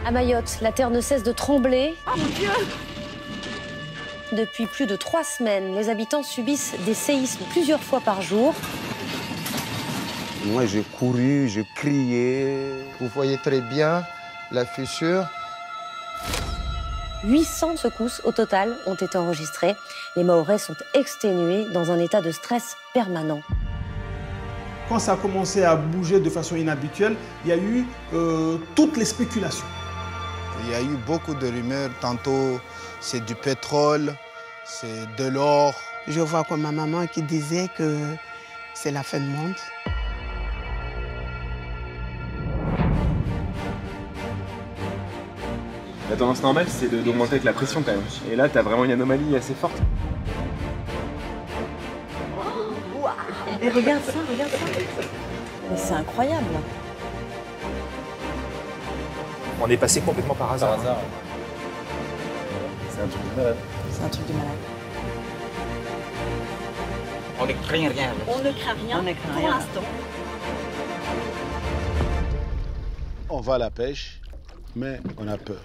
À Mayotte, la terre ne cesse de trembler. Oh mon Dieu! Depuis plus de 3 semaines, les habitants subissent des séismes plusieurs fois par jour. Moi, j'ai couru, j'ai crié. Vous voyez très bien la fissure. 800 secousses au total ont été enregistrées. Les Mahorais sont exténués dans un état de stress permanent. Quand ça a commencé à bouger de façon inhabituelle, il y a eu toutes les spéculations. Il y a eu beaucoup de rumeurs. Tantôt, c'est du pétrole, c'est de l'or. Je vois comme ma maman qui disait que c'est la fin du monde. La tendance normale, c'est d'augmenter avec la pression quand même. Et là, t'as vraiment une anomalie assez forte. Et regarde ça, regarde ça. Mais c'est incroyable. On est passé complètement par hasard. C'est un truc de malade. C'est un truc de malade. On ne craint rien. On ne craint rien pour l'instant. On va à la pêche, mais on a peur.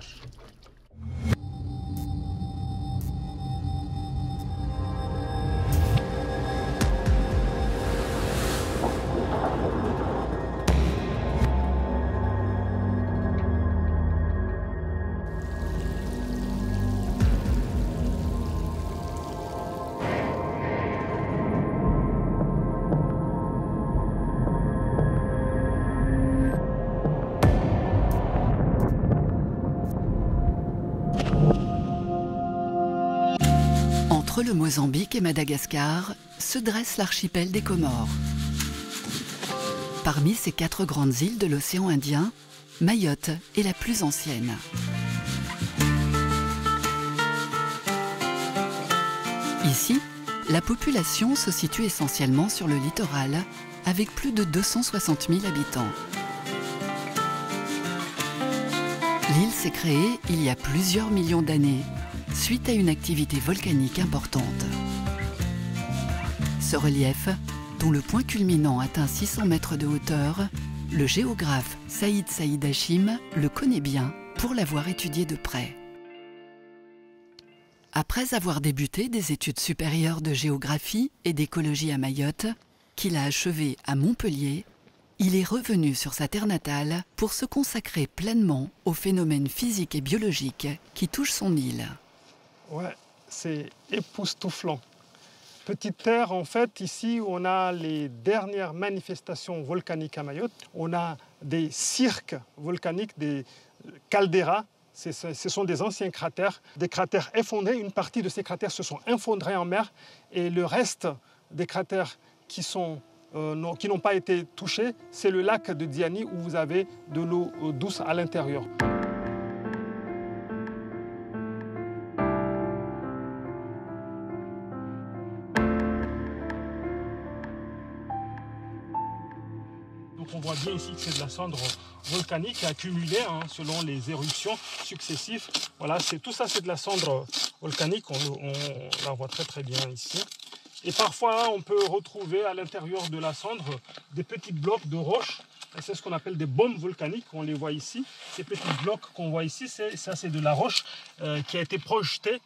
Entre le Mozambique et Madagascar se dresse l'archipel des Comores. Parmi ces 4 grandes îles de l'océan Indien, Mayotte est la plus ancienne. Ici, la population se situe essentiellement sur le littoral, avec plus de 260 000 habitants. L'île s'est créée il y a plusieurs millions d'années, suite à une activité volcanique importante. Ce relief, dont le point culminant atteint 600 mètres de hauteur, le géographe Saïd Hachim le connaît bien pour l'avoir étudié de près. Après avoir débuté des études supérieures de géographie et d'écologie à Mayotte, qu'il a achevées à Montpellier, il est revenu sur sa terre natale pour se consacrer pleinement aux phénomènes physiques et biologiques qui touchent son île. Ouais, c'est époustouflant. Petite terre, en fait, ici, on a les dernières manifestations volcaniques à Mayotte. On a des cirques volcaniques, des caldeiras. Ce sont des anciens cratères, des cratères effondrés. Une partie de ces cratères se sont effondrés en mer et le reste des cratères qui n'ont pas été touchés, c'est le lac de Diani où vous avez de l'eau douce à l'intérieur. Donc on voit bien ici que c'est de la cendre volcanique accumulée selon les éruptions successives. Voilà, tout ça c'est de la cendre volcanique, on la voit très très bien ici. Et parfois on peut retrouver à l'intérieur de la cendre des petits blocs de roches. C'est ce qu'on appelle des bombes volcaniques, on les voit ici. Ces petits blocs qu'on voit ici, c'est de la roche qui a été projetée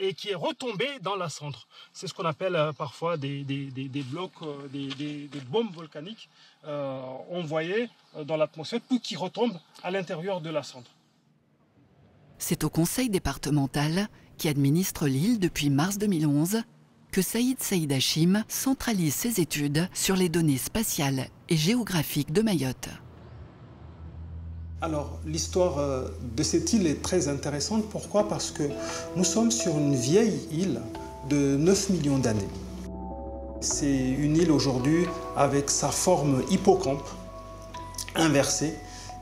et qui est retombée dans la cendre. C'est ce qu'on appelle parfois des blocs, des bombes volcaniques envoyées dans l'atmosphère, puis qui retombent à l'intérieur de la cendre. C'est au conseil départemental, qui administre l'île depuis mars 2011, que Saïd Hachim centralise ses études sur les données spatiales et géographiques de Mayotte. Alors, l'histoire de cette île est très intéressante. Pourquoi? Parce que nous sommes sur une vieille île de 9 millions d'années. C'est une île aujourd'hui avec sa forme hippocampe inversée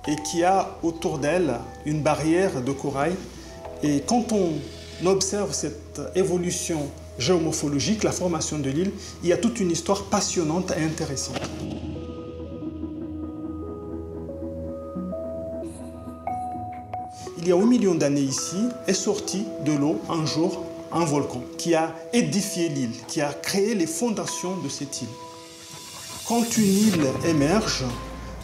et qui a autour d'elle une barrière de corail. Et quand on observe cette évolution géomorphologique, la formation de l'île, il y a toute une histoire passionnante et intéressante. Il y a 8 millions d'années ici, est sorti de l'eau un jour un volcan qui a édifié l'île, qui a créé les fondations de cette île. Quand une île émerge,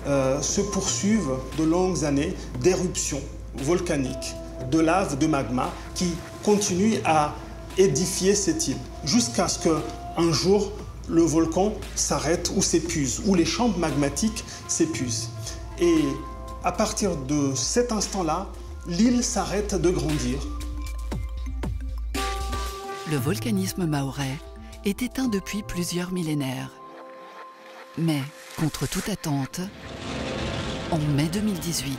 se poursuivent de longues années d'éruptions volcanique de lave, de magma, qui continue à édifier cette île, jusqu'à ce qu'un jour, le volcan s'arrête ou s'épuise, ou les chambres magmatiques s'épuisent. Et à partir de cet instant-là, l'île s'arrête de grandir. Le volcanisme mahorais est éteint depuis plusieurs millénaires. Mais, contre toute attente, en mai 2018,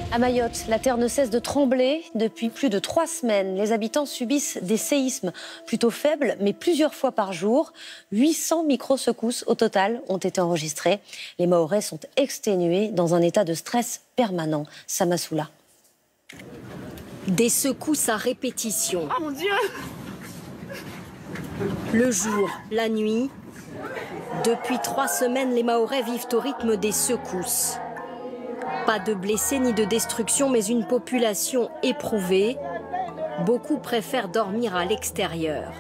à Mayotte, la terre ne cesse de trembler. Depuis plus de 3 semaines, les habitants subissent des séismes plutôt faibles, mais plusieurs fois par jour. 800 micro-secousses au total ont été enregistrées. Les Mahorais sont exténués dans un état de stress permanent. Samassoula. Des secousses à répétition. Oh mon Dieu! Le jour, la nuit. Depuis 3 semaines, les Mahorais vivent au rythme des secousses. Pas de blessés ni de destruction, mais une population éprouvée. Beaucoup préfèrent dormir à l'extérieur.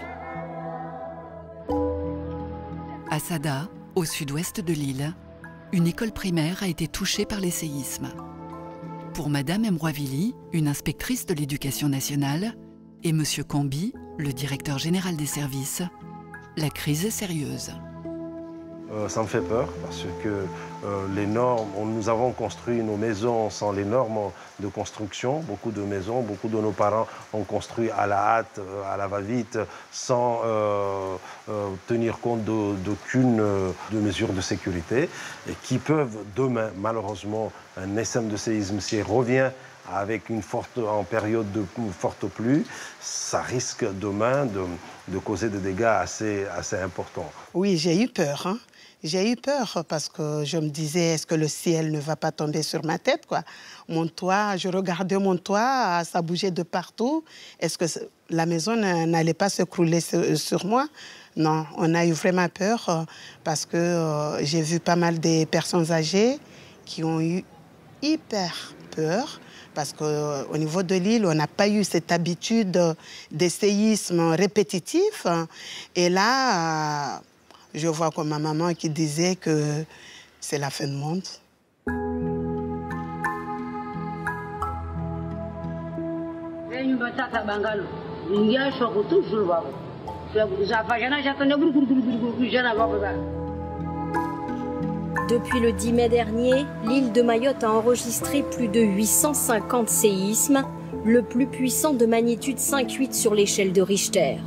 à Sada, au sud-ouest de l'île, une école primaire a été touchée par les séismes. Pour Madame Mrouavili, une inspectrice de l'éducation nationale, et Monsieur Cambi, le directeur général des services, la crise est sérieuse. Ça me fait peur parce que les normes, nous avons construit nos maisons sans les normes de construction. Beaucoup de maisons, beaucoup de nos parents ont construit à la hâte, à la va-vite, sans tenir compte d'aucune de mesures de sécurité et qui peuvent demain, malheureusement, un SM de séisme, s'il revient avec en période de forte pluie, ça risque demain de causer des dégâts assez importants. Oui, j'ai eu peur. Hein. J'ai eu peur parce que je me disais, est-ce que le ciel ne va pas tomber sur ma tête, quoi? Mon toit, je regardais mon toit, ça bougeait de partout. Est-ce que la maison n'allait pas s'écrouler sur moi? Non, on a eu vraiment peur parce que j'ai vu pas mal de personnes âgées qui ont eu hyper peur. Parce qu'au niveau de l'île, on n'a pas eu cette habitude des séismes répétitifs. Et là, je vois comme ma maman qui disait que c'est la fin du monde. Depuis le 10 mai dernier, l'île de Mayotte a enregistré plus de 850 séismes, le plus puissant de magnitude 5,8 sur l'échelle de Richter.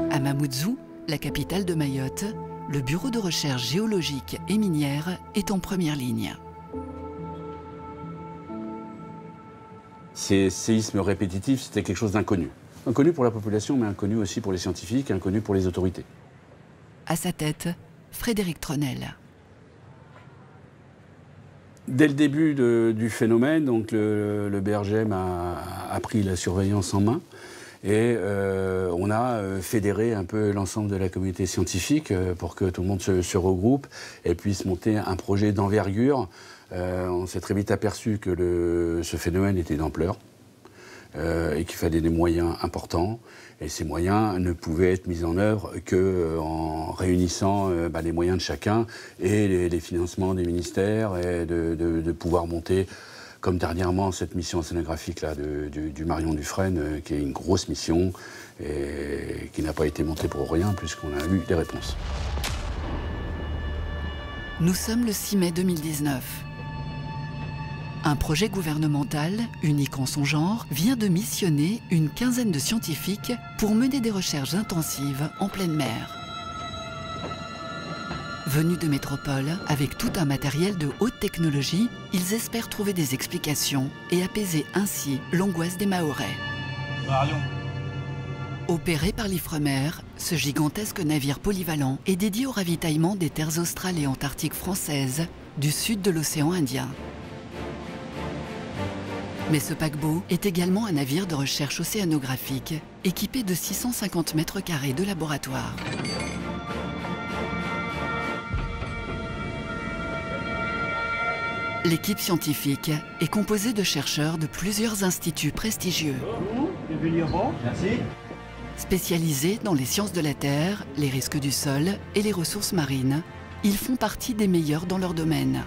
À Mamoudzou, la capitale de Mayotte, le bureau de recherche géologique et minière est en première ligne. Ces séismes répétitifs, c'était quelque chose d'inconnu. Inconnu pour la population, mais inconnu aussi pour les scientifiques, inconnu pour les autorités. À sa tête, Frédéric Tronel. Dès le début du phénomène, donc le BRGM a pris la surveillance en main et on a fédéré un peu l'ensemble de la communauté scientifique pour que tout le monde se regroupe et puisse monter un projet d'envergure. On s'est très vite aperçu que ce phénomène était d'ampleur. Et qu'il fallait des moyens importants. Et ces moyens ne pouvaient être mis en œuvre qu'en réunissant les moyens de chacun et les financements des ministères et de pouvoir monter, comme dernièrement, cette mission océanographique là, du Marion Dufresne, qui est une grosse mission et qui n'a pas été montée pour rien puisqu'on a eu des réponses. Nous sommes le 6 mai 2019. Un projet gouvernemental, unique en son genre, vient de missionner une quinzaine de scientifiques pour mener des recherches intensives en pleine mer. Venus de métropole, avec tout un matériel de haute technologie, ils espèrent trouver des explications et apaiser ainsi l'angoisse des Mahorais. Opéré par l'Ifremer, ce gigantesque navire polyvalent est dédié au ravitaillement des terres australes et antarctiques françaises du sud de l'océan Indien. Mais ce paquebot est également un navire de recherche océanographique équipé de 650 mètres carrés de laboratoire. L'équipe scientifique est composée de chercheurs de plusieurs instituts prestigieux. Spécialisés dans les sciences de la Terre, les risques du sol et les ressources marines, ils font partie des meilleurs dans leur domaine.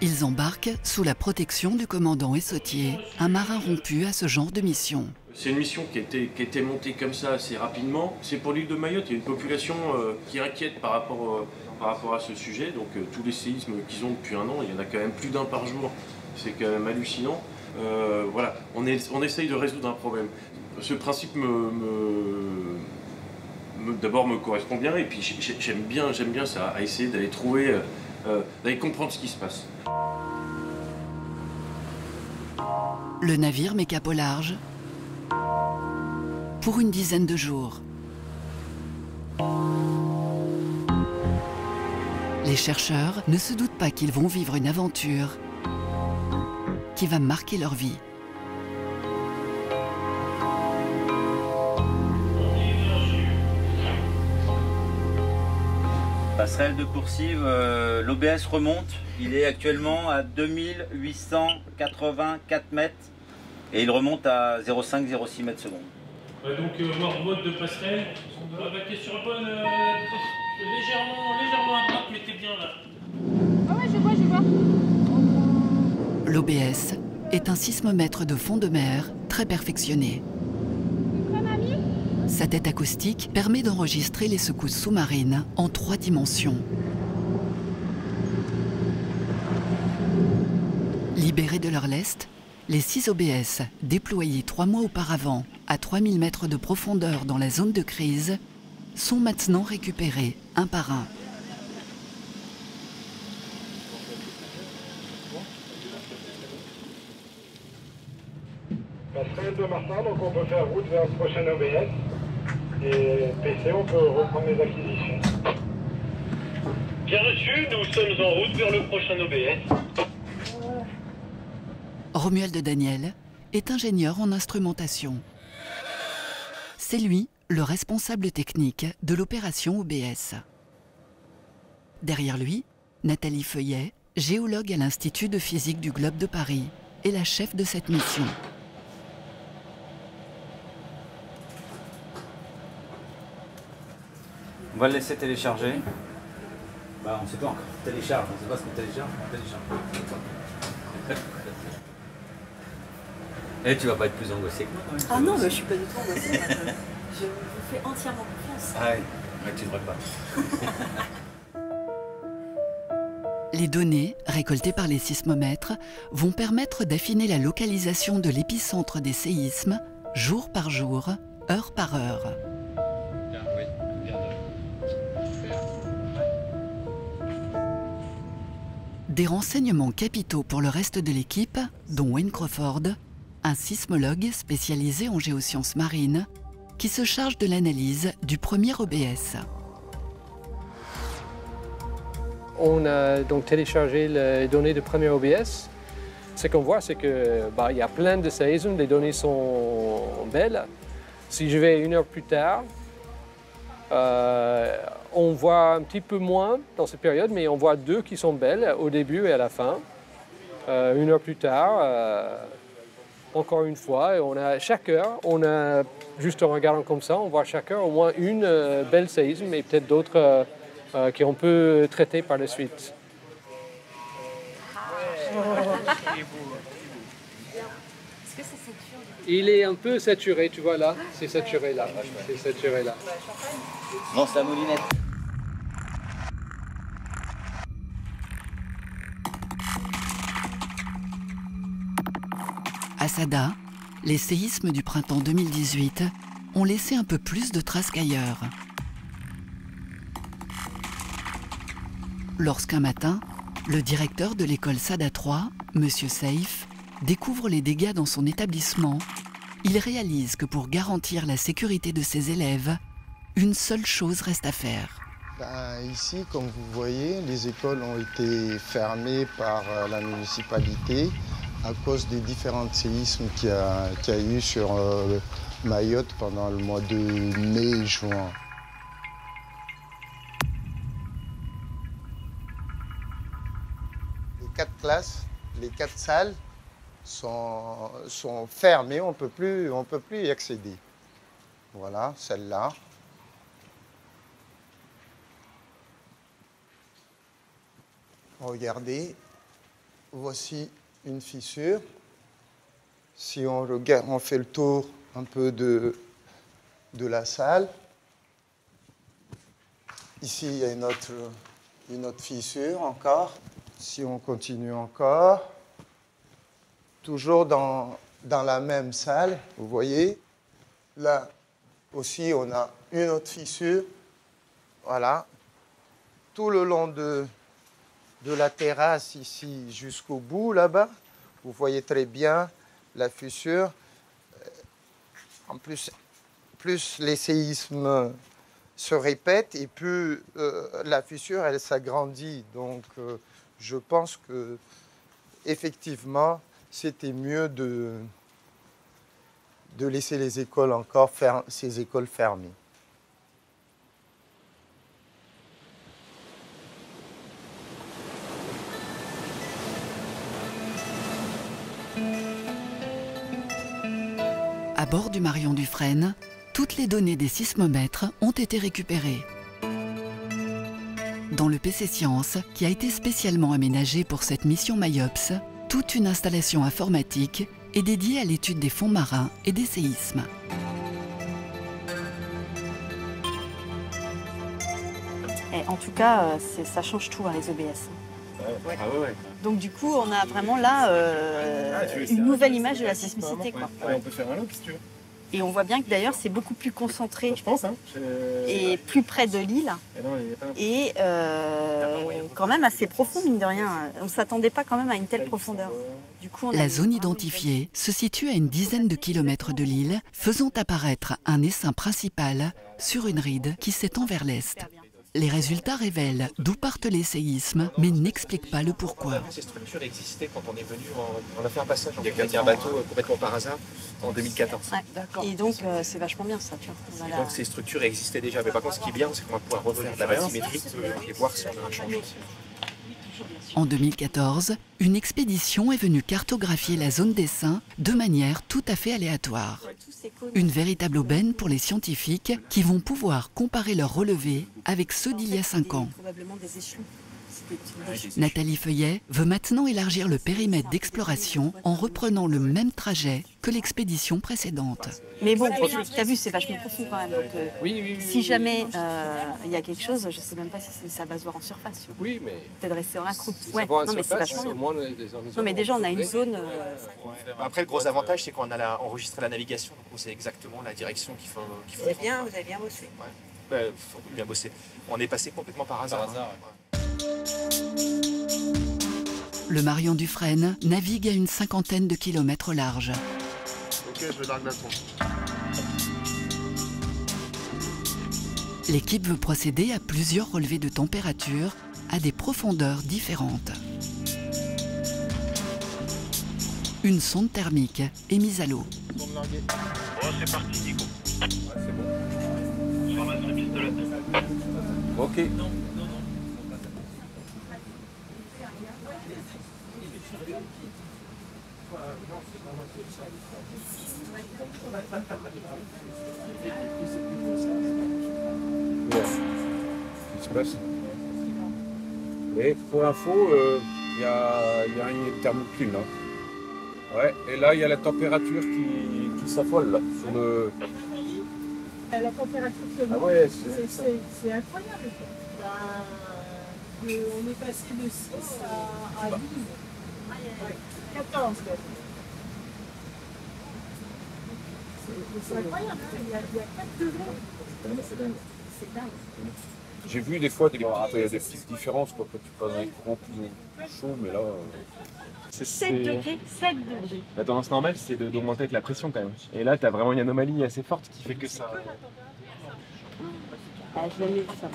Ils embarquent sous la protection du commandant Essautier, un marin rompu à ce genre de mission. C'est une mission qui a été montée comme ça assez rapidement. C'est pour l'île de Mayotte, il y a une population qui est inquiète par rapport à ce sujet. Donc tous les séismes qu'ils ont depuis un an, il y en a quand même plus d'un par jour. C'est quand même hallucinant. Voilà, on essaye de résoudre un problème. Ce principe d'abord me correspond bien et puis j'aime bien ça, à essayer d'aller trouver, d'aller comprendre ce qui se passe. Le navire met cap au large pour une dizaine de jours. Les chercheurs ne se doutent pas qu'ils vont vivre une aventure qui va marquer leur vie. Passerelle de Coursives, l'OBS remonte. Il est actuellement à 2884 mètres et il remonte à 0,5-0,6 mètres secondes. Donc mort mode de passerelle, on doit baquer sur le bon, légèrement à droite, mais t'es bien là. Ah ouais, je vois. L'OBS est un sismomètre de fond de mer très perfectionné. Sa tête acoustique permet d'enregistrer les secousses sous-marines en 3 dimensions. Libérés de leur lest, les 6 OBS, déployés 3 mois auparavant à 3000 mètres de profondeur dans la zone de crise, sont maintenant récupérés un par un. Passerelle de Martin, donc on peut faire route vers le prochain OBS. Et PC, on peut reprendre les acquisitions. Bien reçu, nous sommes en route vers le prochain OBS. Romuald Daniel est ingénieur en instrumentation. C'est lui le responsable technique de l'opération OBS. Derrière lui, Nathalie Feuillet, géologue à l'Institut de physique du Globe de Paris, est la chef de cette mission. On va le laisser télécharger. Bah, on ne sait pas encore. Télécharge, on ne sait pas ce qu'on télécharge. On télécharge. Et tu vas pas être plus angoissé que moi quand même. Ah non, mais je suis pas du tout angoissée. Je vous fais entièrement confiance. Ah ouais, mais tu devrais pas. Les données récoltées par les sismomètres vont permettre d'affiner la localisation de l'épicentre des séismes jour par jour, heure par heure. Des renseignements capitaux pour le reste de l'équipe, dont Wayne Crawford, un sismologue spécialisé en géosciences marines, qui se charge de l'analyse du premier OBS. On a donc téléchargé les données du premier OBS. Ce qu'on voit, c'est qu'il y a plein de séismes, les données sont belles. Si je vais 1 heure plus tard, on voit un petit peu moins dans cette période, mais on voit 2 qui sont belles au début et à la fin. 1 heure plus tard, encore une fois, et chaque heure, juste en regardant comme ça, on voit chaque heure au moins une belle séisme et peut-être d'autres qu'on peut traiter par la suite. Il est un peu saturé, tu vois là, c'est saturé là, c'est saturé là. Non, c'est la moulinette. À Sada, les séismes du printemps 2018 ont laissé un peu plus de traces qu'ailleurs. Lorsqu'un matin, le directeur de l'école Sada 3, M. Seif, découvre les dégâts dans son établissement, il réalise que pour garantir la sécurité de ses élèves, une seule chose reste à faire. Ici, comme vous voyez, les écoles ont été fermées par la municipalité à cause des différents séismes qu'il y a eu sur Mayotte pendant le mois de mai et juin. Les 4 classes, les 4 salles sont fermées, on peut plus y accéder. Voilà, celle-là. Regardez, voici une fissure. Si on regarde, on fait le tour un peu de la salle. Ici, il y a une autre fissure encore. Si on continue encore, toujours dans la même salle, vous voyez. Là aussi, on a une autre fissure. Voilà. Tout le long de la terrasse ici jusqu'au bout, là-bas, vous voyez très bien la fissure. En plus les séismes se répètent et plus la fissure, elle s'agrandit. Donc, je pense que effectivement, c'était mieux de laisser les écoles encore ces écoles fermées. À bord du Marion Dufresne, toutes les données des sismomètres ont été récupérées. Dans le PC Science, qui a été spécialement aménagé pour cette mission MAIOPS, toute une installation informatique est dédiée à l'étude des fonds marins et des séismes. Et en tout cas, ça change tout, les EBS. Ouais. Ah ouais. Donc du coup, on a vraiment là une nouvelle image de la sismicité, quoi. Ouais, on peut faire un look si tu veux. Et on voit bien que d'ailleurs, c'est beaucoup plus concentré. Je pense, hein. Et plus près de l'île. Et quand même assez profond, mine de rien. On ne s'attendait pas quand même à une telle profondeur. Du coup, la zone identifiée se situe à une dizaine de kilomètres de l'île, faisant apparaître un essaim principal sur une ride qui s'étend vers l'est. Les résultats révèlent d'où partent les séismes, mais n'expliquent pas le pourquoi. Ces structures existaient quand on est venu, on a fait un passage, il y a un bateau complètement par hasard en 2014. Ouais, et donc c'est vachement bien ça, tu vois. Donc ces structures existaient déjà, mais par contre ce qui est bien, c'est qu'on va pouvoir refaire de la bathymétrie et voir si on a un changement. En 2014, une expédition est venue cartographier la zone d'essaim de manière tout à fait aléatoire. Une véritable aubaine pour les scientifiques qui vont pouvoir comparer leurs relevés avec ceux d'il y a 5 ans. Nathalie Feuillet veut maintenant élargir le périmètre d'exploration en reprenant le même trajet que l'expédition précédente. Mais bon, tu as vu, c'est vachement profond quand même. Donc, oui. Si jamais il y a quelque chose, je ne sais même pas si ça va se voir en surface. Oui, mais... Peut-être rester dans la croûte. Ouais, non, mais c'est vachement bien. Non, mais déjà, on a une zone... Après, le gros avantage, c'est qu'on a enregistré la navigation. Donc on sait exactement la direction qu'il faut. Vous avez bien bossé. Ouais, faut bien bosser. On est passé complètement par hasard. Le Marion Dufresne navigue à une 50aine de kilomètres au large. Ok, je largue la sonde. L'équipe veut procéder à plusieurs relevés de température à des profondeurs différentes. Une sonde thermique est mise à l'eau. Oh, c'est parti, Nico. Ouais, c'est bon. Sur la pistolet. Ok. Qu'est-ce qui se passe? Et pour info, il y a une thermocline là. Ouais, et là il y a la température qui s'affole là sur le. La température que ah ouais, c'est incroyable. On est passé de 6 à 12. 14 même. C'est incroyable, il y a 4 degrés. C'est dingue. J'ai vu des fois des petites différences quoi, quand tu passes dans les courants plus chauds, mais là. 7 degrés, 7 degrés. La tendance normale, c'est d'augmenter avec la pression quand même. Et là, tu as vraiment une anomalie assez forte qui fait que ça. Ah, je l'ai mis ça.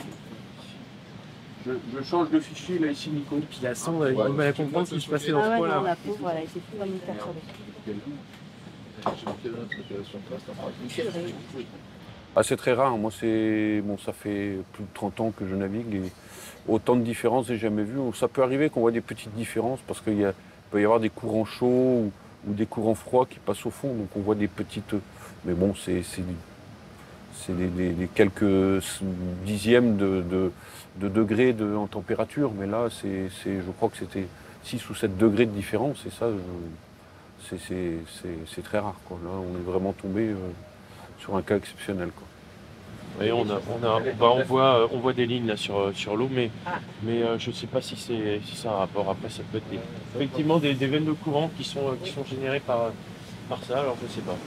Je change de fichier là ici, Nico. Puis la sonde, elle a du mal à comprendre ce qui se passait dans ce coin-là. Non, la pauvre, elle a été complètement perturbée. Ah, c'est très rare. Moi, ça fait plus de 30 ans que je navigue et autant de différences, j'ai jamais vu. Ça peut arriver qu'on voit des petites différences parce qu'il peut y avoir des courants chauds des courants froids qui passent au fond. Donc on voit des petites... Mais bon, c'est des quelques dixièmes de degrés en température. Mais là, je crois que c'était 6 ou 7 degrés de différence. Et ça, c'est très rare, quoi. Là, on est vraiment tombé sur un cas exceptionnel, quoi. Et on voit des lignes là sur l'eau, mais je ne sais pas si ça a un rapport. Après, ça peut être effectivement des veines de courant qui sont générées par ça, alors je ne sais pas.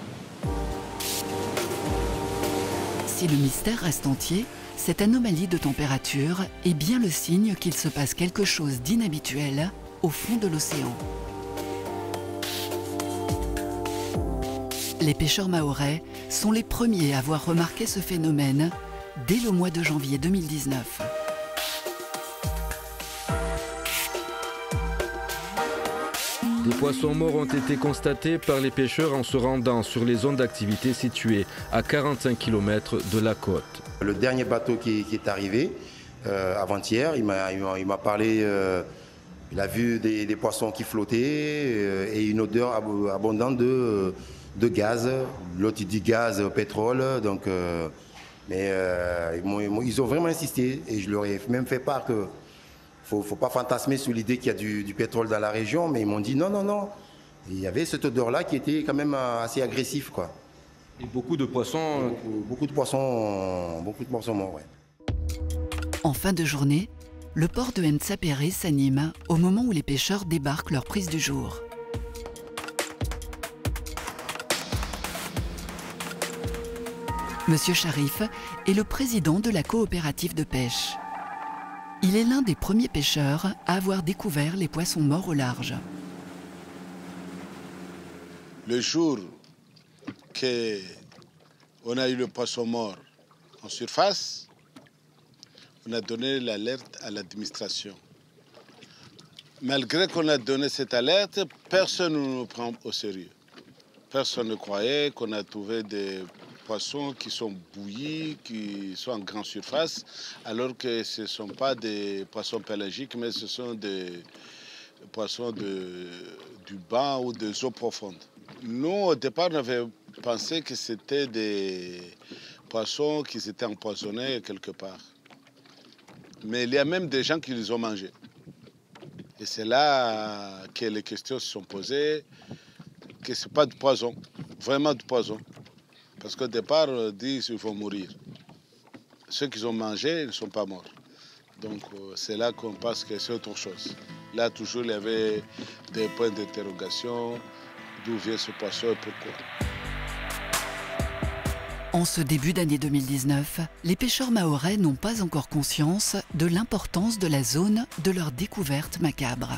Si le mystère reste entier, cette anomalie de température est bien le signe qu'il se passe quelque chose d'inhabituel au fond de l'océan. Les pêcheurs mahorais sont les premiers à avoir remarqué ce phénomène dès le mois de janvier 2019. Des poissons morts ont été constatés par les pêcheurs en se rendant sur les zones d'activité situées à 45 km de la côte. Le dernier bateau qui est arrivé avant-hier, il m'a parlé, il a vu des poissons qui flottaient et une odeur abondante de gaz. L'autre il dit gaz, pétrole, donc, ils ont vraiment insisté et je leur ai même fait part que faut pas fantasmer sur l'idée qu'il y a du pétrole dans la région, mais ils m'ont dit non, non, non. Et il y avait cette odeur-là qui était quand même assez agressive, quoi. Et beaucoup de poissons... Beaucoup de poissons morts, ouais. En fin de journée, le port de Nsapéré s'anime au moment où les pêcheurs débarquent leur prise du jour. Monsieur Sharif est le président de la coopérative de pêche. Il est l'un des premiers pêcheurs à avoir découvert les poissons morts au large. Le jour qu'on a eu le poisson mort en surface, on a donné l'alerte à l'administration. Malgré qu'on a donné cette alerte, personne ne nous prend au sérieux. Personne ne croyait qu'on a trouvé des poissons qui sont bouillis, qui sont en grande surface, alors que ce ne sont pas des poissons pélagiques, mais ce sont des poissons du bas ou des eaux profondes. Nous, au départ, on avait pensé que c'était des poissons qui étaient empoisonnés quelque part. Mais il y a même des gens qui les ont mangés. Et c'est là que les questions se sont posées, que ce n'est pas du poison, vraiment du poison. Parce qu'au départ, on dit qu'ils vont mourir. Ceux qui ont mangé, ils ne sont pas morts. Donc c'est là qu'on pense que c'est autre chose. Là, toujours, il y avait des points d'interrogation. D'où vient ce poisson et pourquoi? En ce début d'année 2019, les pêcheurs mahorais n'ont pas encore conscience de l'importance de la zone de leur découverte macabre.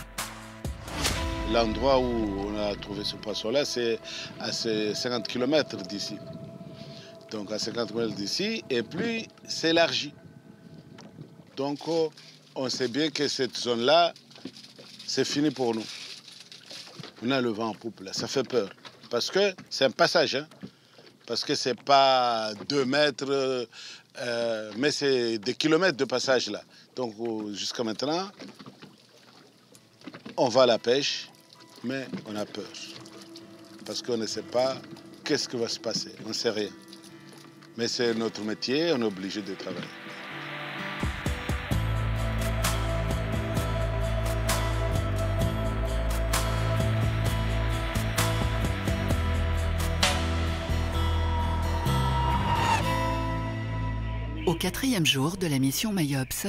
L'endroit où on a trouvé ce poisson-là, c'est à 50 km d'ici. Donc à 50 km d'ici, et puis c'est élargi. Donc on sait bien que cette zone-là, c'est fini pour nous. On a le vent en poupe, là, ça fait peur. Parce que c'est un passage, hein? Parce que c'est pas 2 mètres, mais c'est des kilomètres de passage là. Donc jusqu'à maintenant, on va à la pêche, mais on a peur. Parce qu'on ne sait pas qu'est-ce qui va se passer, on ne sait rien. Mais c'est notre métier, on est obligé de travailler. Au 4e jour de la mission Mayops,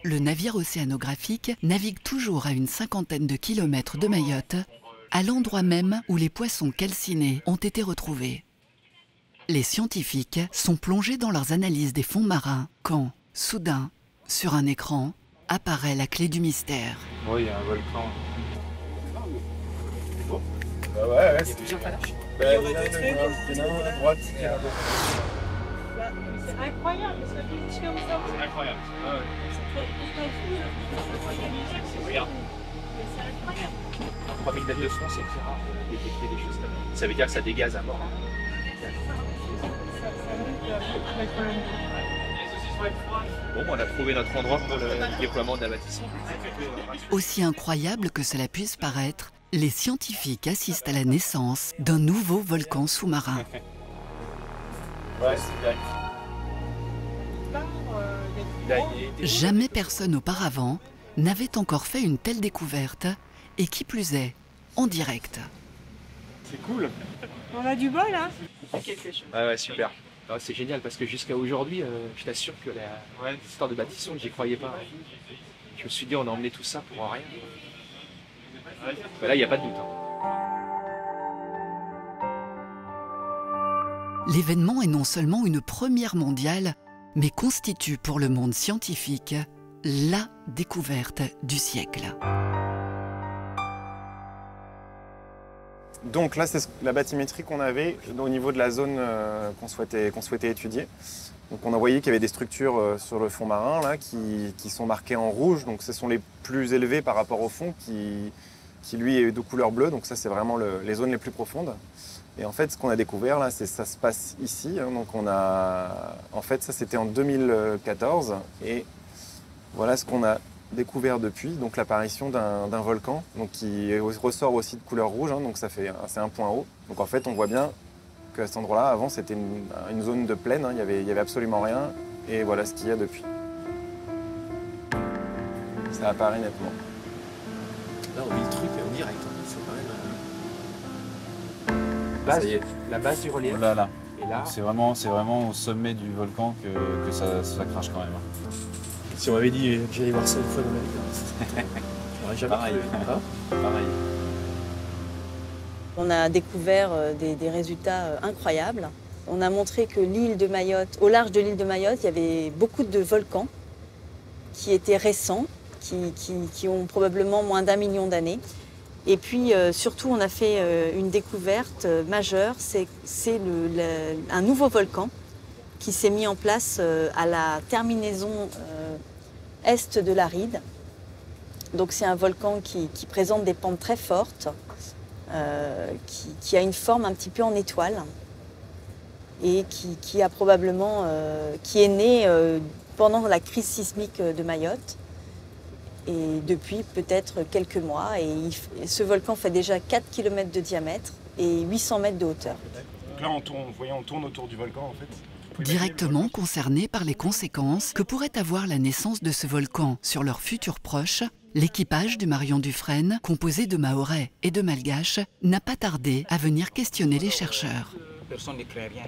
le navire océanographique navigue toujours à une 50aine de kilomètres de Mayotte, à l'endroit même où les poissons calcinés ont été retrouvés. Les scientifiques sont plongés dans leurs analyses des fonds marins quand, soudain, sur un écran, apparaît la clé du mystère. Oui, il y a un volcan. Bah ouais, c'est plusieurs panaches. Il y aurait des trucs. À droite. C'est incroyable, ça fait comme ça. C'est incroyable. Ah ouais. Regarde. C'est incroyable. 3000 mètres de fond, c'est très rare de détecter des choses comme ça. Ça veut dire que ça dégaze à mort. Bon, on a trouvé notre endroit pour le déploiement de la bâtisse. Aussi incroyable que cela puisse paraître, les scientifiques assistent à la naissance d'un nouveau volcan sous-marin. Ouais, c'est bien. Jamais personne auparavant n'avait encore fait une telle découverte, et qui plus est, en direct. C'est cool. On a du bol, hein? Ouais, super. C'est génial parce que jusqu'à aujourd'hui, je t'assure que l'histoire de bâtisson, j'y croyais pas. Je me suis dit, on a emmené tout ça pour rien. Mais là, il n'y a pas de doute. L'événement est non seulement une première mondiale, mais constitue pour le monde scientifique la découverte du siècle. Donc là, c'est la bathymétrie qu'on avait au niveau de la zone qu'on souhaitait étudier. Donc on a voyé qu'il y avait des structures sur le fond marin là, qui sont marquées en rouge. Donc ce sont les plus élevés par rapport au fond qui lui est de couleur bleue. Donc ça, c'est vraiment les zones les plus profondes. Et en fait, ce qu'on a découvert là, ça se passe ici. Donc en fait, ça c'était en 2014. Et voilà ce qu'on a découvert depuis, donc l'apparition d'un volcan, donc qui ressort aussi de couleur rouge. Donc c'est un point haut. Donc en fait, on voit bien qu'à cet endroit-là, avant, c'était une zone de plaine. Il y avait absolument rien. Et voilà ce qu'il y a depuis. Ça apparaît nettement. Là, on vit le truc en direct. C'est quand même... Ça y est. La base du relief. Oh là là. Et là... C'est vraiment au sommet du volcan que ça crache quand même. Si on m'avait dit que j'allais voir ça une fois dans ma vie, j'aurais jamais Pareil. cru. Pareil. On a découvert des résultats incroyables. On a montré que l'île de Mayotte, au large de l'île de Mayotte, il y avait beaucoup de volcans qui étaient récents, qui ont probablement moins d'1 million d'années. Et puis surtout, on a fait une découverte majeure, c'est un nouveau volcan qui s'est mis en place à la terminaison est de l'Aride. Donc c'est un volcan qui présente des pentes très fortes, qui a une forme un petit peu en étoile et qui est né pendant la crise sismique de Mayotte. Et depuis peut-être quelques mois, ce volcan fait déjà 4 km de diamètre et 800 mètres de hauteur. Donc là, on tourne autour du volcan en fait. Directement concernés par les conséquences que pourrait avoir la naissance de ce volcan sur leurs futurs proches, l'équipage du Marion Dufresne, composé de Mahorais et de Malgaches, n'a pas tardé à venir questionner les chercheurs. Personne ne crée rien.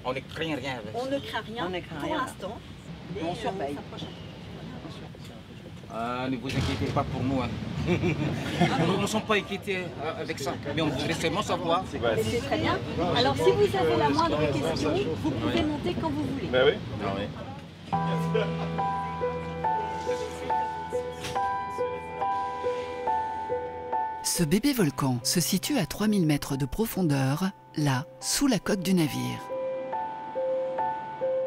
On ne craint rien. On ne craint rien pour l'instant. On surveille. Ne vous inquiétez pas pour nous. Hein. Nous ne sommes pas inquiétés avec ça, mais on voudrait seulement savoir. C'est très bien. Alors si vous avez la moindre question, vous pouvez monter quand vous voulez. Ben oui. Ah oui. Ce bébé volcan se situe à 3000 mètres de profondeur, là, sous la coque du navire.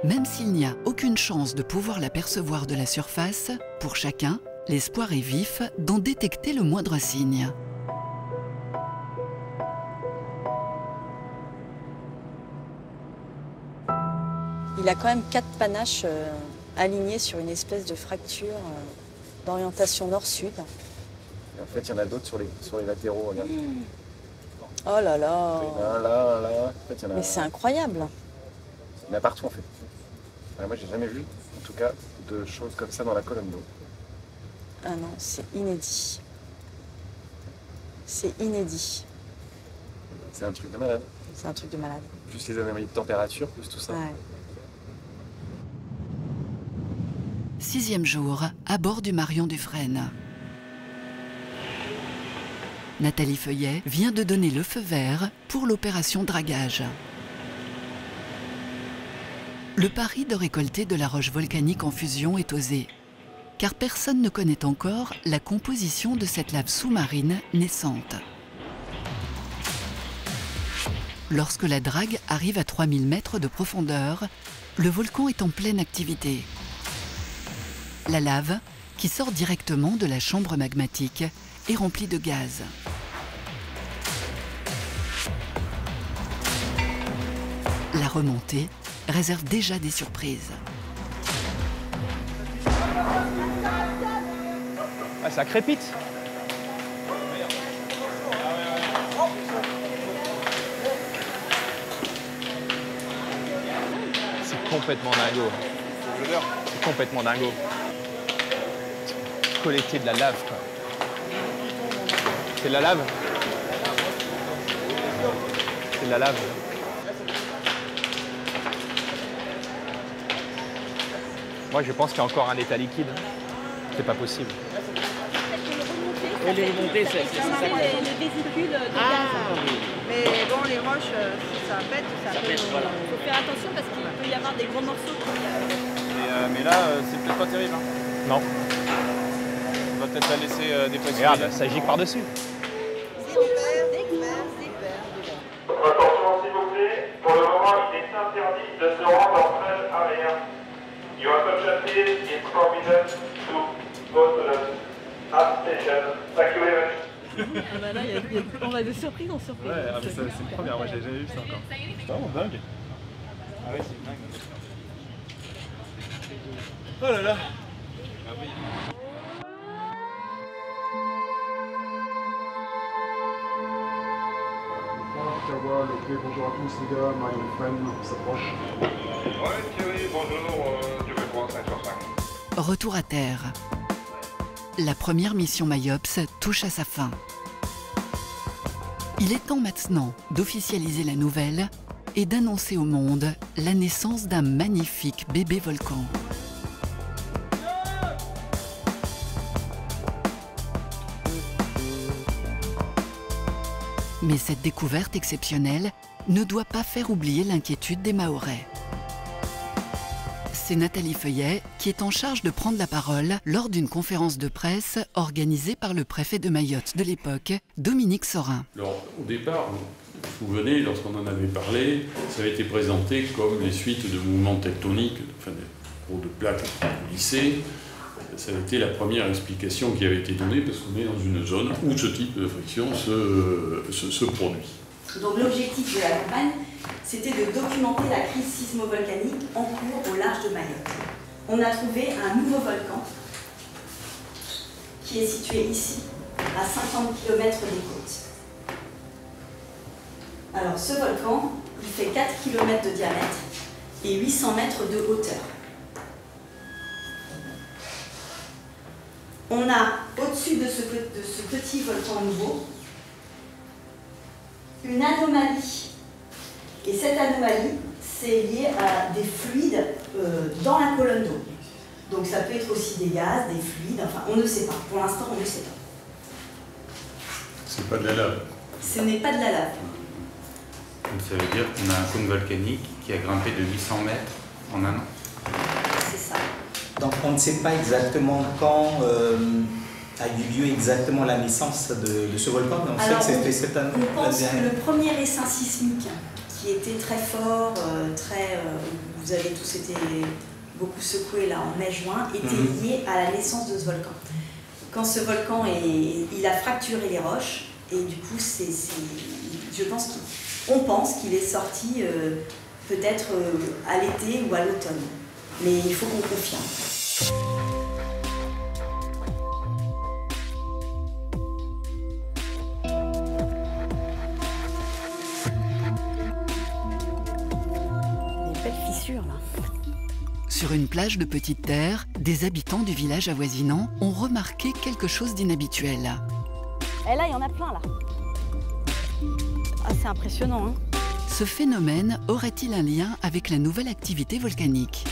Même s'il n'y a aucune chance de pouvoir l'apercevoir de la surface, pour chacun, l'espoir est vif d'en détecter le moindre signe. Il a quand même 4 panaches alignés sur une espèce de fracture d'orientation nord-sud. En fait, il y en a d'autres sur les latéraux. Regarde. Oh là là. Là. En fait, Mais c'est incroyable. Il y en a partout en fait. Alors, moi, j'ai jamais vu, en tout cas, de choses comme ça dans la colonne d'eau. Ah non, c'est inédit. C'est inédit. C'est un truc de malade. C'est un truc de malade. Plus les anomalies de température, plus tout ça. Ouais. 6e jour, à bord du Marion Dufresne. Nathalie Feuillet vient de donner le feu vert pour l'opération dragage. Le pari de récolter de la roche volcanique en fusion est osé, car personne ne connaît encore la composition de cette lave sous-marine naissante. Lorsque la drague arrive à 3000 mètres de profondeur, le volcan est en pleine activité. La lave, qui sort directement de la chambre magmatique, est remplie de gaz. La remontée réserve déjà des surprises. Ah, ça crépite. complètement dingo. C'est complètement dingo. Collecter de la lave, quoi. C'est de la lave? C'est de la lave. Moi, je pense qu'il y a encore un état liquide. C'est pas possible. Et les remontées, c'est ça. Les vésicules de gaz. Mais bon, les roches, ça pète, ça pète. Voilà. Il faut faire attention parce qu'il peut y avoir des gros morceaux qui... Mais là, c'est peut-être pas terrible. Hein. Non. On va peut-être la laisser dépresser. Regarde, ça gicle par-dessus. Attention s'il vous plaît, pour le moment il est interdit de se rendre en plage arrière. Your subjective is forbidden to go to the app station. Thank you very much. Ah bah là, on va de surprise en surprise. Ouais, c'est une première, moi j'ai jamais vu ça encore. C'est vraiment dingue. Ah ouais, c'est dingue. Oh là là. Bonjour à tous les gars, my old friend s'approche. Ouais Thierry, bonjour, je vais prendre 5 sur 5. Retour à terre. La première mission Mayops touche à sa fin. Il est temps maintenant d'officialiser la nouvelle et d'annoncer au monde la naissance d'un magnifique bébé volcan. Mais cette découverte exceptionnelle ne doit pas faire oublier l'inquiétude des Mahorais. C'est Nathalie Feuillet qui est en charge de prendre la parole lors d'une conférence de presse organisée par le préfet de Mayotte de l'époque, Dominique Sorin. Alors, au départ, vous vous souvenez, lorsqu'on en avait parlé, ça avait été présenté comme les suites de mouvements tectoniques, enfin de plaques glissées. Ça a été la première explication qui avait été donnée parce qu'on est dans une zone où ce type de friction se produit. Donc l'objectif de la campagne, c'était de documenter la crise sismo-volcanique en cours au large de Mayotte. On a trouvé un nouveau volcan qui est situé ici, à 50 km des côtes. Alors ce volcan, il fait 4 km de diamètre et 800 mètres de hauteur. On a au-dessus de ce petit volcan nouveau une anomalie. Et cette anomalie, c'est lié à des fluides dans la colonne d'eau. Donc ça peut être aussi des gaz, des fluides, enfin on ne sait pas. Pour l'instant, on ne sait pas. C'est pas de la lave. Ce n'est pas de la lave. Donc ça veut dire qu'on a un cône volcanique qui a grimpé de 800 mètres en un an. C'est ça. Donc on ne sait pas exactement quand a eu lieu exactement la naissance de ce volcan, mais on sait que c'était cette année. On pense que le premier essaim sismique, qui était très fort, vous avez tous été beaucoup secoués là en mai-juin, était lié à la naissance de ce volcan. Quand ce volcan il a fracturé les roches, et du coup on pense qu'il est sorti peut-être à l'été ou à l'automne. Mais il faut qu'on confirme. Des belles fissures là. Sur une plage de Petite Terre, des habitants du village avoisinant ont remarqué quelque chose d'inhabituel. Et là, il y en a plein là. Ah, c'est impressionnant, hein. Ce phénomène aurait-il un lien avec la nouvelle activité volcanique?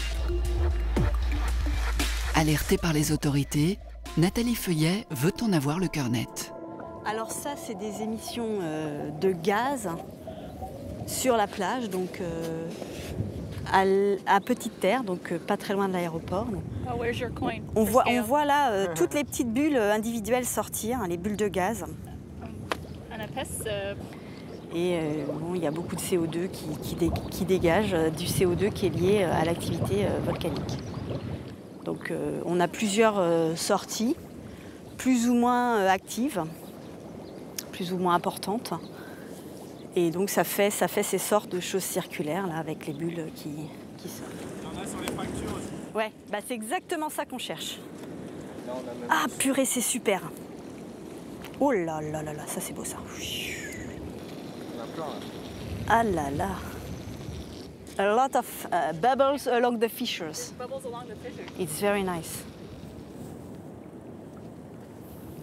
Alertée par les autorités, Nathalie Feuillet veut en avoir le cœur net. Alors ça, c'est des émissions de gaz sur la plage, donc à Petite Terre, donc pas très loin de l'aéroport. On voit là toutes les petites bulles individuelles sortir, les bulles de gaz. Et bon, il y a beaucoup de CO2 qui dégage, du CO2 qui est lié à l'activité volcanique. Donc on a plusieurs sorties, plus ou moins actives, plus ou moins importantes. Et donc ça fait ces sortes de choses circulaires là, avec les bulles qui sortent. Il y en a sur les fractures aussi. Ouais, bah c'est exactement ça qu'on cherche. Ah purée, c'est super. Oh là là là là, ça c'est beau ça. Ah là là. a lot of bubbles along the fissures. Bubbles along the fissures. It's very nice.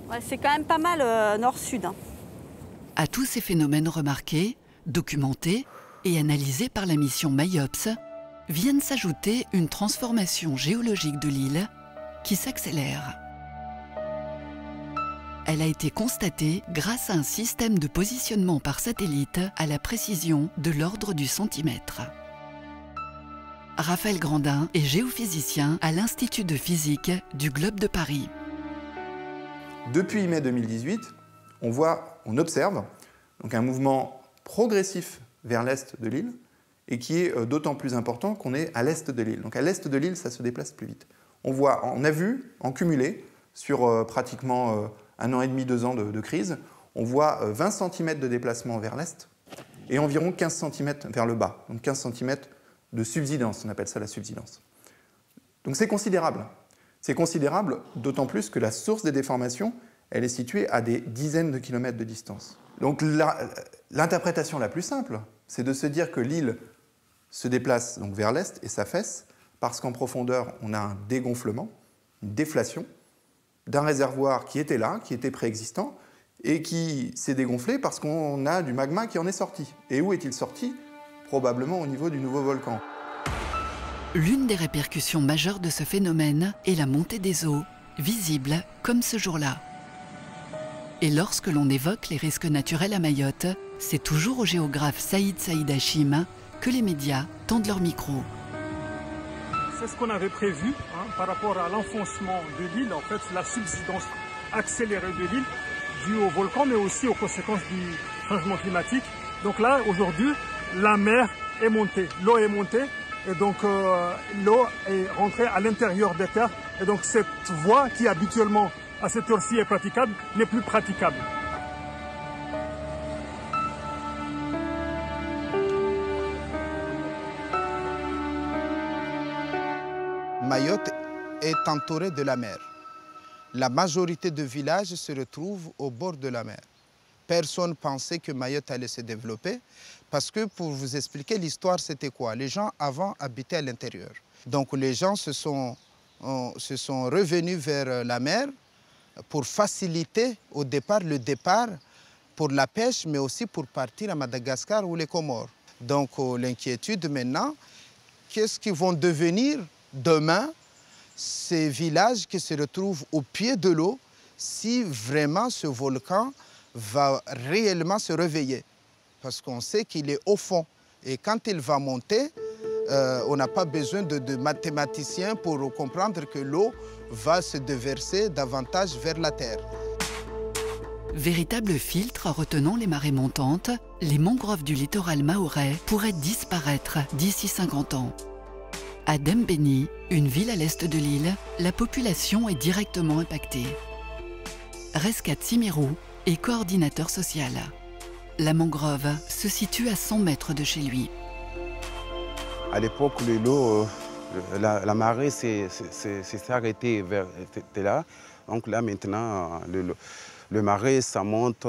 Ouais, c'est quand même pas mal nord-sud. Hein. À tous ces phénomènes remarqués, documentés et analysés par la mission MAIOPS, viennent s'ajouter une transformation géologique de l'île qui s'accélère. Elle a été constatée grâce à un système de positionnement par satellite à la précision de l'ordre du centimètre. Raphaël Grandin est géophysicien à l'Institut de physique du Globe de Paris. Depuis mai 2018, on observe donc un mouvement progressif vers l'est de l'île et qui est d'autant plus important qu'on est à l'est de l'île. Donc à l'est de l'île, ça se déplace plus vite. On a vu en cumulé sur pratiquement 1 an et demi, 2 ans de crise, on voit 20 cm de déplacement vers l'est et environ 15 cm vers le bas. Donc 15 cm de subsidence, on appelle ça la subsidence. Donc c'est considérable. C'est considérable d'autant plus que la source des déformations, elle est située à des dizaines de kilomètres de distance. Donc l'interprétation la plus simple, c'est de se dire que l'île se déplace donc vers l'est et s'affaisse parce qu'en profondeur, on a un dégonflement, une déflation d'un réservoir qui était là, qui était préexistant, et qui s'est dégonflé parce qu'on a du magma qui en est sorti. Et où est-il sorti? Probablement au niveau du nouveau volcan. L'une des répercussions majeures de ce phénomène est la montée des eaux, visible comme ce jour-là. Et lorsque l'on évoque les risques naturels à Mayotte, c'est toujours au géographe Saïd Hachim que les médias tendent leur micro. C'est ce qu'on avait prévu par rapport à l'enfoncement de l'île, en fait la subsidence accélérée de l'île due au volcan, mais aussi aux conséquences du changement climatique. Donc là, aujourd'hui, la mer est montée, l'eau est montée, et donc l'eau est rentrée à l'intérieur des terres. Et donc cette voie qui habituellement à cette heure-ci est praticable, n'est plus praticable. Mayotte est entourée de la mer. La majorité des villages se retrouvent au bord de la mer. Personne ne pensait que Mayotte allait se développer parce que, pour vous expliquer l'histoire, c'était quoi? Les gens avant habitaient à l'intérieur. Donc les gens se sont revenus vers la mer pour faciliter au départ le départ pour la pêche, mais aussi pour partir à Madagascar ou les Comores. Donc l'inquiétude maintenant, qu'est-ce qu'ils vont devenir demain, ces villages qui se retrouvent au pied de l'eau, si vraiment ce volcan va réellement se réveiller? Parce qu'on sait qu'il est au fond. Et quand il va monter, on n'a pas besoin de mathématiciens pour comprendre que l'eau va se déverser davantage vers la terre. Véritable filtre retenant les marées montantes, les mangroves du littoral mahorais pourraient disparaître d'ici 50 ans. À Dembéni, une ville à l'est de l'île, la population est directement impactée. Rescat Simirou est coordinateur social. La mangrove se situe à 100 mètres de chez lui. À l'époque, l'eau, la marée s'est arrêtée là. Donc là, maintenant, le marais, ça monte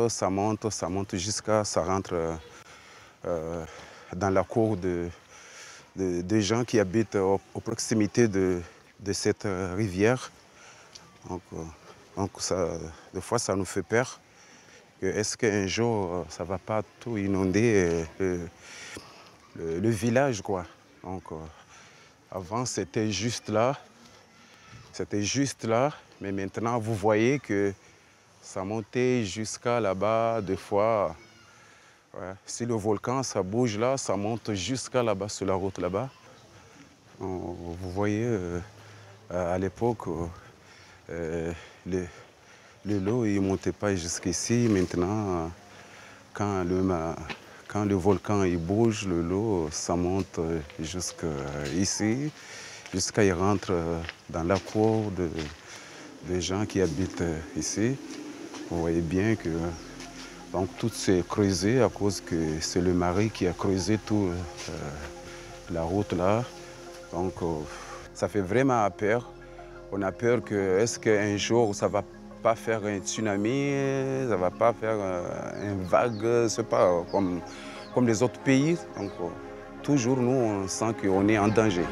jusqu'à ça rentre dans la cour des gens qui habitent aux proximités de cette rivière. Donc ça, des fois, ça nous fait peur. Est-ce qu'un jour, ça ne va pas tout inonder le village, quoi. Donc, avant, c'était juste là, mais maintenant, vous voyez que ça montait jusqu'à là-bas, des fois. Ouais. Si le volcan, ça bouge là, ça monte jusqu'à là-bas, sur la route là-bas. Vous voyez, à l'époque, l'eau ne montait pas jusqu'ici. Maintenant, quand le volcan il bouge, l'eau, ça monte jusqu'ici, jusqu'à y rentre dans la cour des gens qui habitent ici. Vous voyez bien que donc, tout s'est creusé à cause que c'est le marais qui a creusé toute la route là. Donc, ça fait vraiment peur. On a peur que, est-ce qu'un jour, ça ne va pas faire un tsunami, ça ne va pas faire une vague, c'est pas comme les autres pays. Donc, toujours nous, on sent qu'on est en danger.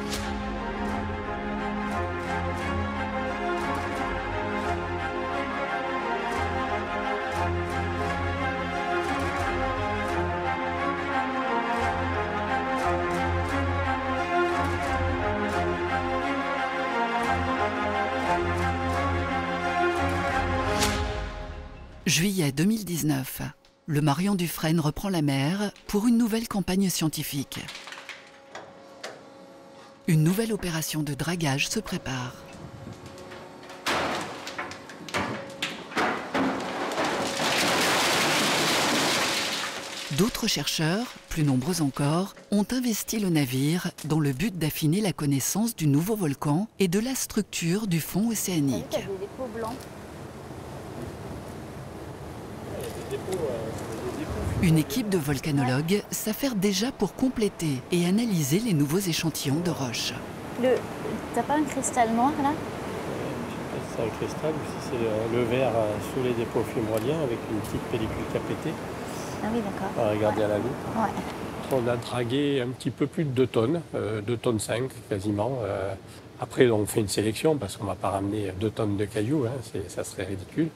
Juillet 2019, le Marion Dufresne reprend la mer pour une nouvelle campagne scientifique. Une nouvelle opération de dragage se prépare. D'autres chercheurs, plus nombreux encore, ont investi le navire dans le but d'affiner la connaissance du nouveau volcan et de la structure du fond océanique. Une équipe de volcanologues s'affaire déjà pour compléter et analyser les nouveaux échantillons de roches. T'as pas un cristal noir là? C'est un cristal, aussi c'est le verre sous les dépôts fumoraliens avec une petite pellicule qui a pété. Ah oui, d'accord. On va regarder à la loupe. Ouais. On a dragué un petit peu plus de 2 tonnes, 2 tonnes 5 quasiment. Après, on fait une sélection parce qu'on ne va pas ramener 2 tonnes de cailloux, hein, ça serait ridicule.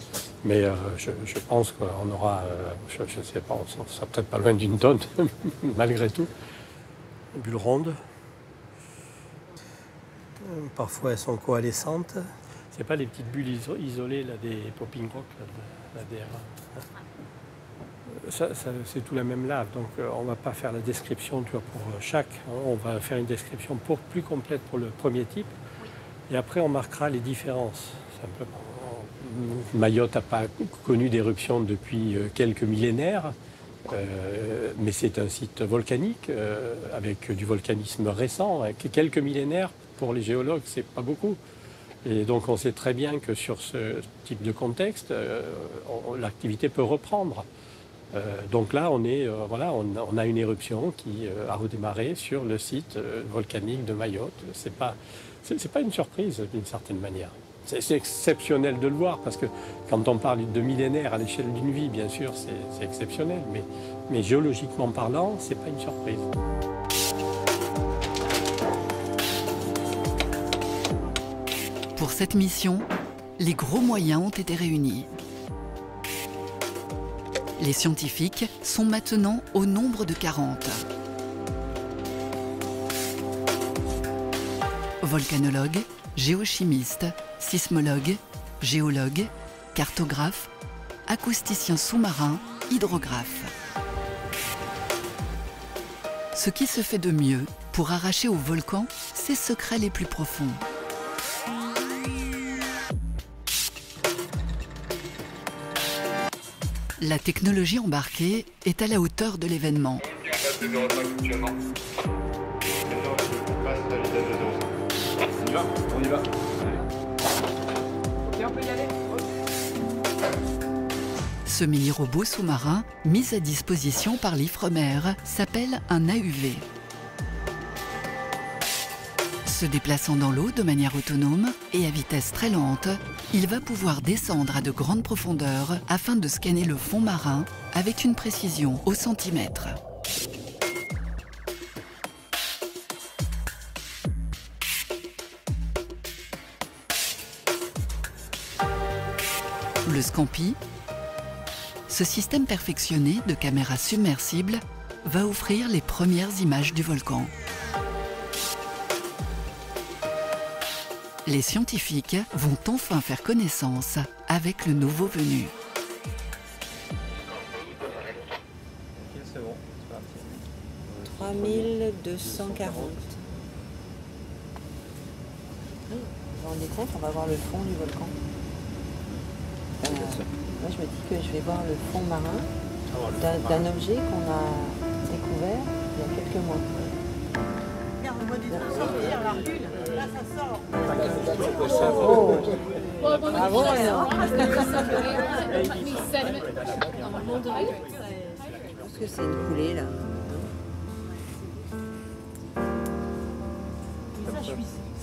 Mais je pense qu'on aura, je ne sais pas, on sera peut-être pas loin d'une tonne, malgré tout. Les bulles rondes. Parfois, elles sont coalescentes. Ce n'est pas les petites bulles isolées là, des popping rocks, la DR. C'est tout la même lave, donc on ne va pas faire la description pour chaque. On va faire une description plus complète pour le premier type. Et après, on marquera les différences. Simplement. Mayotte n'a pas connu d'éruption depuis quelques millénaires, mais c'est un site volcanique avec du volcanisme récent. Quelques millénaires, pour les géologues, c'est pas beaucoup. Et donc on sait très bien que sur ce type de contexte, l'activité peut reprendre. Donc là, on a une éruption qui a redémarré sur le site volcanique de Mayotte. C'est pas une surprise d'une certaine manière. C'est exceptionnel de le voir parce que quand on parle de millénaires à l'échelle d'une vie, bien sûr, c'est exceptionnel. Mais géologiquement parlant, c'est pas une surprise. Pour cette mission, les gros moyens ont été réunis. Les scientifiques sont maintenant au nombre de 40. Volcanologues, géochimistes, sismologues, géologues, cartographes, acousticiens sous-marins, hydrographes. Ce qui se fait de mieux pour arracher au volcan ses secrets les plus profonds. La technologie embarquée est à la hauteur de l'événement. On y va. Ok, on peut y aller. Ce mini-robot sous-marin, mis à disposition par l'Ifremer, s'appelle un AUV. Se déplaçant dans l'eau de manière autonome et à vitesse très lente, il va pouvoir descendre à de grandes profondeurs afin de scanner le fond marin avec une précision au centimètre. Le Scampi, ce système perfectionné de caméras submersibles, va offrir les premières images du volcan. Les scientifiques vont enfin faire connaissance avec le nouveau venu. C'est bon, c'est parti. 3240. Vous vous rendez compte, on va voir le fond du volcan. Moi, je me dis que je vais voir le fond marin d'un objet qu'on a découvert il y a quelques mois. Regarde, on voit des trous sortir, la recule. Là, ça sort. Oh. Bravo, alors. Je pense que c'est une coulée, là.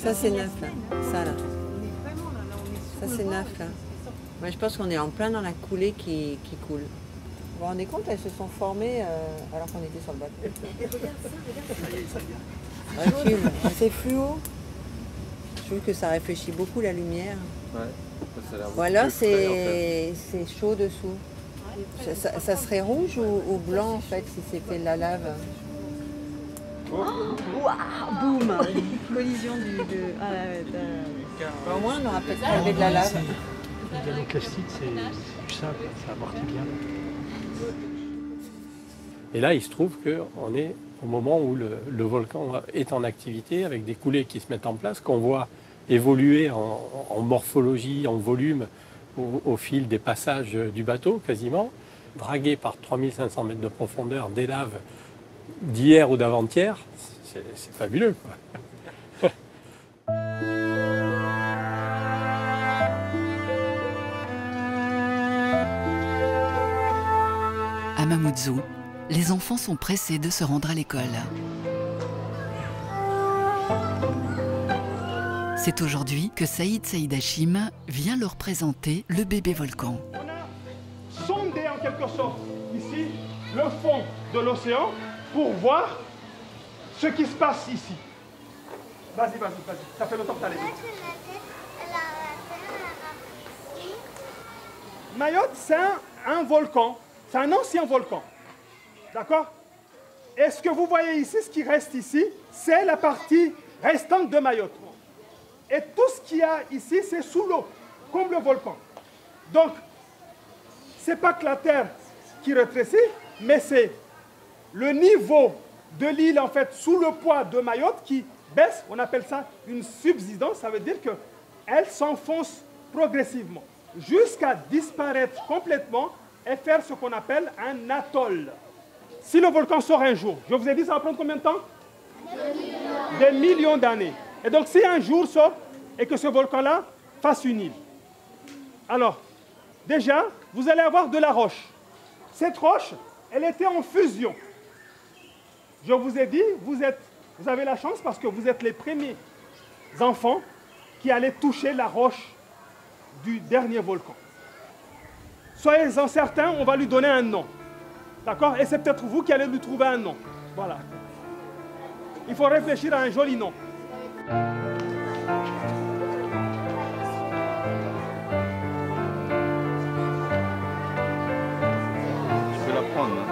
Ça, c'est neuf, là. Ça, là. Ça, c'est neuf, là. Moi, je pense qu'on est en plein dans la coulée qui coule. Vous vous rendez compte, elles se sont formées alors qu'on était sur le bateau. Et regarde ça, Ouais, filme. C'est fluo. Je trouve que ça réfléchit beaucoup la lumière. Ouais, ça a l'air Ou alors plus frais, en fait. c'est chaud dessous. Ça serait rouge ou blanc en fait si c'était de la lave. Ouah, boum. Collision au moins on aura peut-être enlevé de la lave. Le granoclastite, c'est plus simple, ça amortit bien. Et là, il se trouve qu'on est au moment où le volcan est en activité, avec des coulées qui se mettent en place, qu'on voit évoluer en morphologie, en volume, au fil des passages du bateau, quasiment, dragué par 3500 mètres de profondeur des laves d'hier ou d'avant-hier. C'est fabuleux, quoi. À Mamoudzou, les enfants sont pressés de se rendre à l'école. C'est aujourd'hui que Saïd Hachim vient leur présenter le bébé volcan. On a sondé en quelque sorte ici le fond de l'océan pour voir ce qui se passe ici. Vas-y, ça fait longtemps que tu as les vite. Mayotte, c'est un volcan, c'est un ancien volcan. D'accord? Et ce que vous voyez ici, ce qui reste ici, c'est la partie restante de Mayotte. Et tout ce qu'il y a ici, c'est sous l'eau, comme le volcan. Donc, ce n'est pas que la terre qui rétrécit, mais c'est le niveau de l'île, en fait, sous le poids de Mayotte qui baisse. On appelle ça une subsidence. Ça veut dire qu'elle s'enfonce progressivement jusqu'à disparaître complètement et faire ce qu'on appelle un atoll. Si le volcan sort un jour, je vous ai dit, ça va prendre combien de temps? Des millions d'années. Et donc, si un jour sort et que ce volcan-là fasse une île, alors, déjà, vous allez avoir de la roche. Cette roche, elle était en fusion. Je vous ai dit, vous avez la chance parce que vous êtes les premiers enfants qui allaient toucher la roche du dernier volcan. Soyez-en certains, on va lui donner un nom. D'accord? Et c'est peut-être vous qui allez lui trouver un nom. Voilà. Il faut réfléchir à un joli nom. Je peux la prendre. Hein.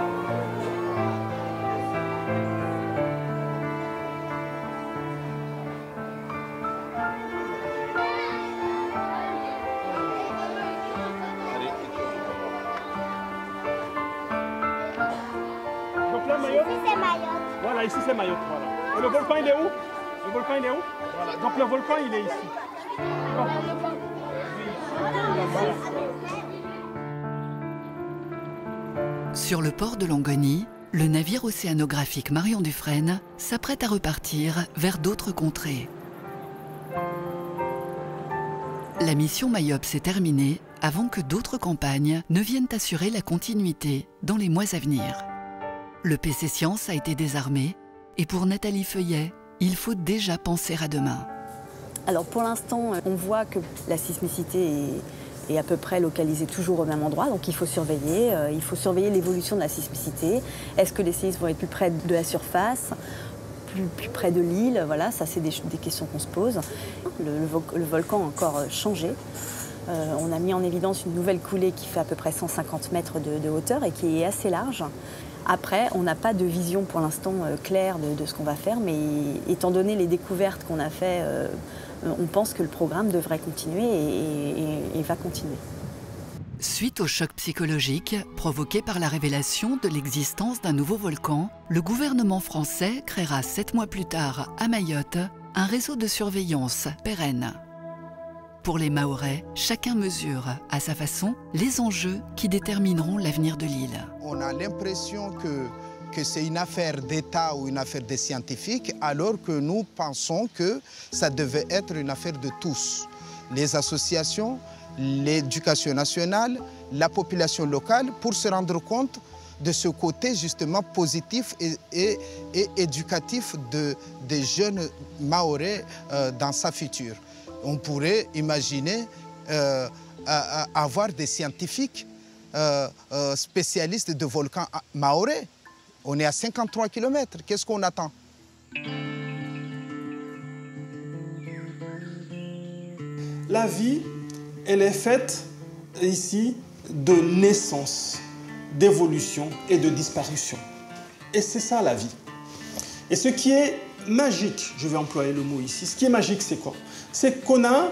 Donc là, Mayotte. Ici, c'est Mayotte. Voilà, ici c'est Mayotte. Voilà. Et le volcan, il est où? Le volcan, il est où? Voilà. Donc le volcan, il est ici. Sur le port de Longoni, le navire océanographique Marion Dufresne s'apprête à repartir vers d'autres contrées. La mission Mayotte est terminée avant que d'autres campagnes ne viennent assurer la continuité dans les mois à venir. Le PC Science a été désarmé et pour Nathalie Feuillet, il faut déjà penser à demain. Alors pour l'instant, on voit que la sismicité est à peu près localisée toujours au même endroit, donc il faut surveiller l'évolution de la sismicité. Est-ce que les séismes vont être plus près de la surface, plus près de l'île? Voilà, ça c'est des questions qu'on se pose. Le volcan a encore changé. On a mis en évidence une nouvelle coulée qui fait à peu près 150 mètres de hauteur et qui est assez large. Après, on n'a pas de vision pour l'instant claire de ce qu'on va faire, mais étant donné les découvertes qu'on a faites, on pense que le programme devrait continuer et va continuer. Suite au choc psychologique provoqué par la révélation de l'existence d'un nouveau volcan, le gouvernement français créera 7 mois plus tard à Mayotte un réseau de surveillance pérenne. Pour les Mahorais, chacun mesure à sa façon les enjeux qui détermineront l'avenir de l'île. On a l'impression que c'est une affaire d'État ou une affaire des scientifiques, alors que nous pensons que ça devait être une affaire de tous. Les associations, l'éducation nationale, la population locale, pour se rendre compte de ce côté justement positif et éducatif des jeunes Mahorais dans sa future. On pourrait imaginer avoir des scientifiques spécialiste de volcan mahorais. On est à 53 km. Qu'est-ce qu'on attend? La vie, elle est faite ici de naissance, d'évolution et de disparition. Et c'est ça la vie. Et ce qui est magique, je vais employer le mot ici, ce qui est magique, c'est quoi? C'est qu'on a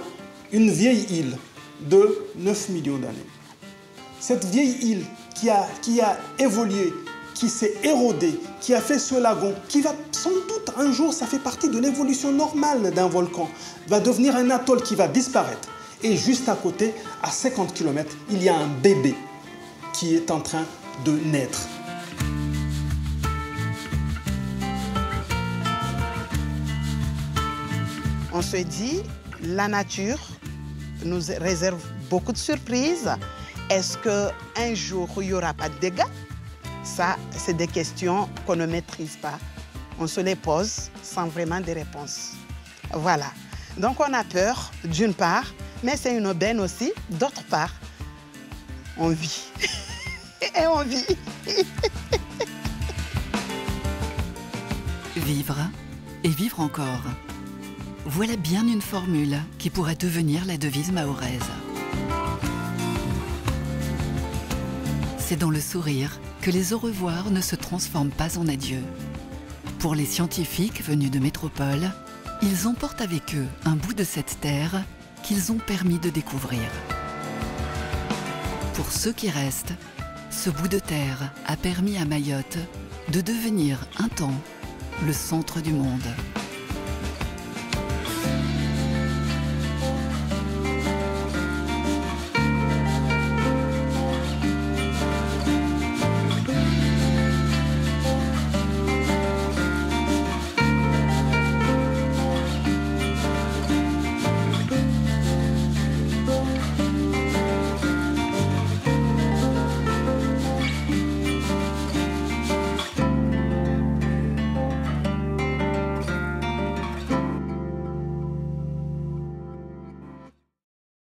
une vieille île de 9 millions d'années. Cette vieille île qui a évolué, qui s'est érodée, qui a fait ce lagon, qui va sans doute un jour, ça fait partie de l'évolution normale d'un volcan, va devenir un atoll qui va disparaître. Et juste à côté, à 50 km, il y a un bébé qui est en train de naître. On se dit, la nature nous réserve beaucoup de surprises. Est-ce qu'un jour, il n'y aura pas de dégâts? Ça, c'est des questions qu'on ne maîtrise pas. On se les pose sans vraiment des réponses. Voilà. Donc on a peur, d'une part, mais c'est une aubaine aussi, d'autre part. On vit. Et on vit. Vivre et vivre encore. Voilà bien une formule qui pourrait devenir la devise mahoraise. C'est dans le sourire que les au revoir ne se transforment pas en adieu. Pour les scientifiques venus de métropole, ils emportent avec eux un bout de cette terre qu'ils ont permis de découvrir. Pour ceux qui restent, ce bout de terre a permis à Mayotte de devenir un temps le centre du monde.